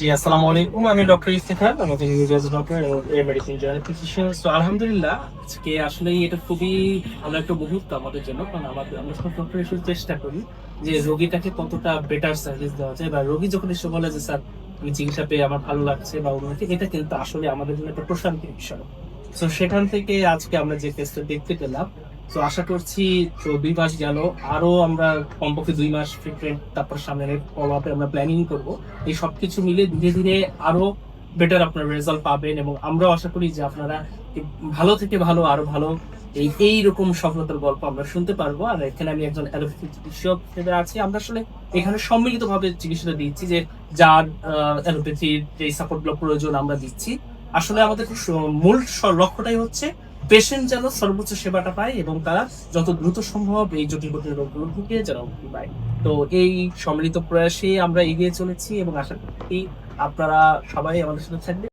জি, আসসালামু আলাইকুম। আমি ডক্টর ইফতিখার। আমি একজন ইউএস ডক্টর এবং মেডিসিন জেনারেল ফিজিশিয়ান। সো আলহামদুলিল্লাহ আজকে আসলেই এটা খুবই ভালো একটা মুহূর্ত আমাদের জন্য। কারণ আমরা সব ডক্টর হিসেবে চেষ্টা করি যে রোগীটাকে কতটা বেটার সার্ভিস দেওয়া যায়, বা রোগী যখন এসে বলে যে স্যার আমি চিকিৎসা পেয়ে আমার ভালো লাগছে বা উন্নতি, এটা কিন্তু আসলে আমাদের জন্য একটা প্রশান্তির বিষয়। সো সেখান থেকে আজকে আমরা যে কেসটা দেখতে পেলাম, তো আশা করছি, তো 2 মাস গেল, আরো আমরা কমপক্ষে 2 মাস ফ্রিকুয়েন্ট তারপর সামনের ফলো আপে আমরা প্ল্যানিং করব। এই সবকিছু মিলে ধীরে ধীরে আরো বেটার আপনার রেজাল্ট পাবেন, এবং আমরাও আশা করি যে আপনারা এই ভালো থেকে ভালো আরো ভালো এইরকম সফলতার গল্প আমরা শুনতে পারবো। আর এখানে আমি একজন অ্যালোপ্যাথি চিকিৎসক হিসেবে আছি। আমরা আসলে এখানে সম্মিলিত ভাবে চিকিৎসাটা দিচ্ছি, যে যার অ্যালোপ্যাথির যে সাপোর্ট গুলো প্রয়োজন আমরা দিচ্ছি। আসলে আমাদের মূল লক্ষ্যটাই হচ্ছে পেশেন্ট যেন সর্বোচ্চ সেবাটা পায় এবং তারা যত দ্রুত সম্ভব এই জটিল জটিল রোগগুলো থেকে যেন মুক্তি পায়। তো এই সম্মিলিত প্রয়াসে আমরা এগিয়ে চলেছি এবং আশা করি আপনারা সবাই আমাদের সাথে থাকবেন।